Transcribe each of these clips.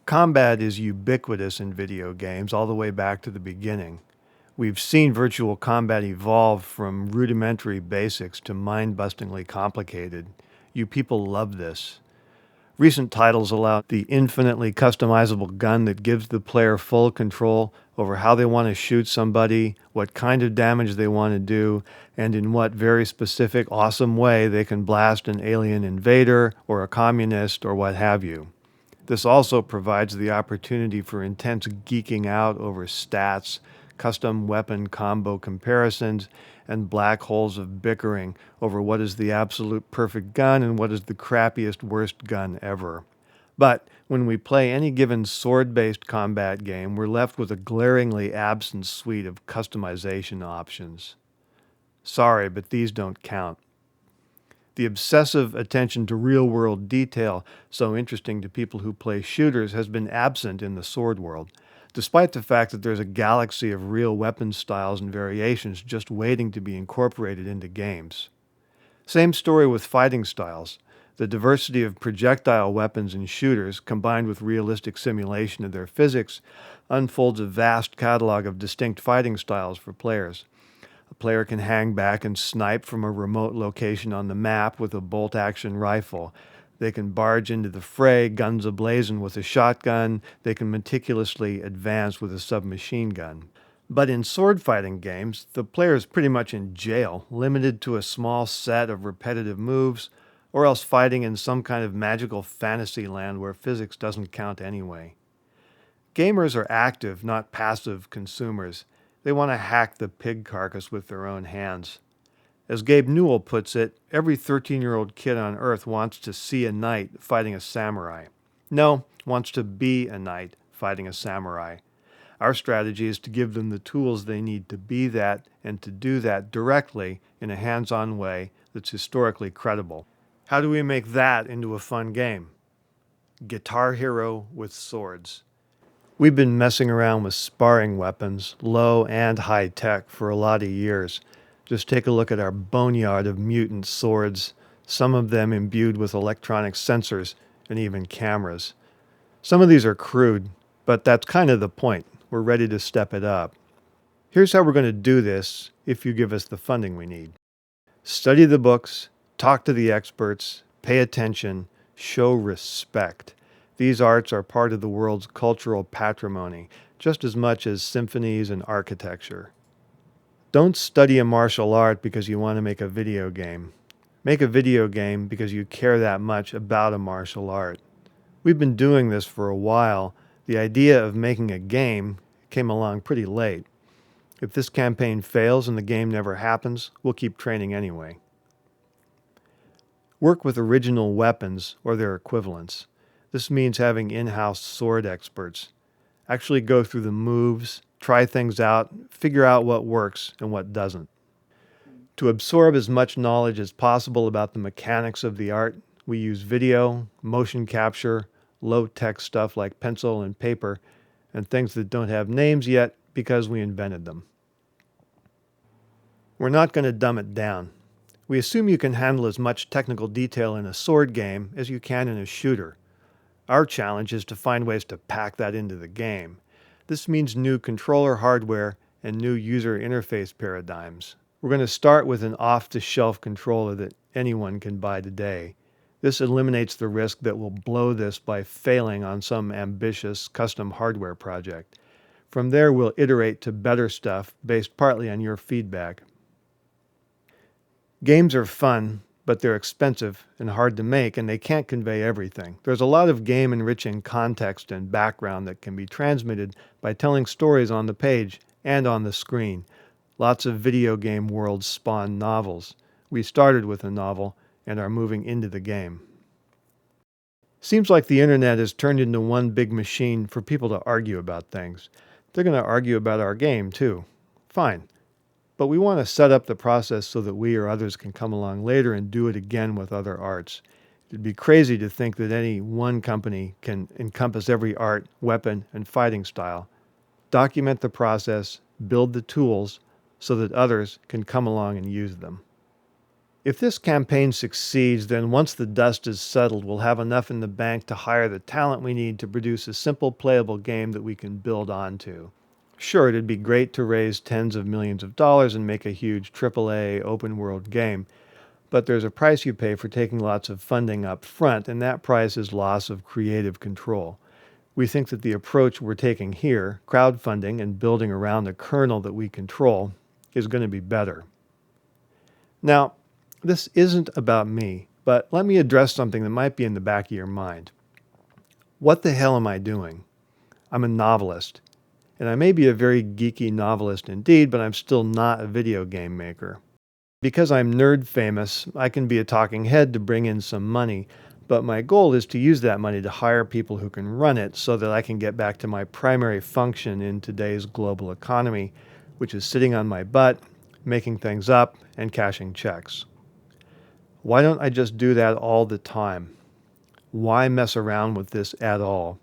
Combat is ubiquitous in video games all the way back to the beginning. We've seen virtual combat evolve from rudimentary basics to mind-bustingly complicated. You people love this. Recent titles allow the infinitely customizable gun that gives the player full control over how they want to shoot somebody, what kind of damage they want to do, and in what very specific, awesome way they can blast an alien invader or a communist or what have you. This also provides the opportunity for intense geeking out over stats, custom weapon combo comparisons, and black holes of bickering over what is the absolute perfect gun and what is the crappiest, worst gun ever. But when we play any given sword-based combat game, we're left with a glaringly absent suite of customization options. Sorry, but these don't count. The obsessive attention to real-world detail, so interesting to people who play shooters, has been absent in the sword world, despite the fact that there's a galaxy of real weapon styles and variations just waiting to be incorporated into games. Same story with fighting styles. The diversity of projectile weapons in shooters, combined with realistic simulation of their physics, unfolds a vast catalog of distinct fighting styles for players. A player can hang back and snipe from a remote location on the map with a bolt-action rifle. They can barge into the fray, guns ablazing with a shotgun. They can meticulously advance with a submachine gun. But in sword fighting games, the player is pretty much in jail, limited to a small set of repetitive moves, or else fighting in some kind of magical fantasy land where physics doesn't count anyway. Gamers are active, not passive consumers. They want to hack the pig carcass with their own hands. As Gabe Newell puts it, every 13-year-old kid on Earth wants to see a knight fighting a samurai. No, wants to be a knight fighting a samurai. Our strategy is to give them the tools they need to be that and to do that directly in a hands-on way that's historically credible. How do we make that into a fun game? Guitar Hero with swords. We've been messing around with sparring weapons, low and high tech, for a lot of years. Just take a look at our boneyard of mutant swords, some of them imbued with electronic sensors and even cameras. Some of these are crude, but that's kind of the point. We're ready to step it up. Here's how we're going to do this if you give us the funding we need. Study the books, talk to the experts, pay attention, show respect. These arts are part of the world's cultural patrimony, just as much as symphonies and architecture. Don't study a martial art because you want to make a video game. Make a video game because you care that much about a martial art. We've been doing this for a while. The idea of making a game came along pretty late. If this campaign fails and the game never happens, we'll keep training anyway. Work with original weapons or their equivalents. This means having in-house sword experts. Actually go through the moves, try things out, figure out what works and what doesn't. To absorb as much knowledge as possible about the mechanics of the art, we use video, motion capture, low-tech stuff like pencil and paper, and things that don't have names yet because we invented them. We're not going to dumb it down. We assume you can handle as much technical detail in a sword game as you can in a shooter. Our challenge is to find ways to pack that into the game. This means new controller hardware and new user interface paradigms. We're going to start with an off-the-shelf controller that anyone can buy today. This eliminates the risk that we'll blow this by failing on some ambitious custom hardware project. From there, we'll iterate to better stuff based partly on your feedback. Games are fun, but they're expensive and hard to make, and they can't convey everything. There's a lot of game-enriching context and background that can be transmitted by telling stories on the page and on the screen. Lots of video game worlds spawn novels. We started with a novel and are moving into the game. Seems like the internet has turned into one big machine for people to argue about things. They're going to argue about our game, too. Fine. But we want to set up the process so that we or others can come along later and do it again with other arts. It'd be crazy to think that any one company can encompass every art, weapon, and fighting style. Document the process, build the tools, so that others can come along and use them. If this campaign succeeds, then once the dust is settled, we'll have enough in the bank to hire the talent we need to produce a simple, playable game that we can build onto. Sure, it'd be great to raise tens of millions of dollars and make a huge AAA open-world game, but there's a price you pay for taking lots of funding up front, and that price is loss of creative control. We think that the approach we're taking here, crowdfunding and building around the kernel that we control, is going to be better. Now, this isn't about me, but let me address something that might be in the back of your mind. What the hell am I doing? I'm a novelist, and I may be a very geeky novelist indeed, but I'm still not a video game maker. Because I'm nerd famous, I can be a talking head to bring in some money, but my goal is to use that money to hire people who can run it so that I can get back to my primary function in today's global economy, which is sitting on my butt, making things up, and cashing checks. Why don't I just do that all the time? Why mess around with this at all?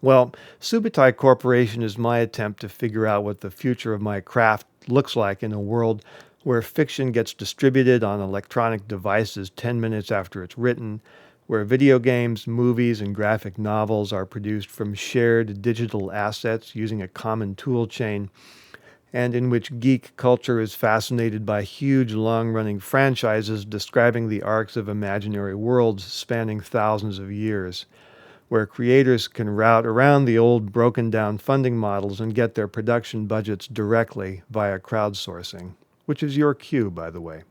Well, Subutai Corporation is my attempt to figure out what the future of my craft looks like in a world where fiction gets distributed on electronic devices 10 minutes after it's written, where video games, movies, and graphic novels are produced from shared digital assets using a common tool chain, and in which geek culture is fascinated by huge long-running franchises describing the arcs of imaginary worlds spanning thousands of years, where creators can route around the old broken-down funding models and get their production budgets directly via crowdsourcing, which is your cue, by the way.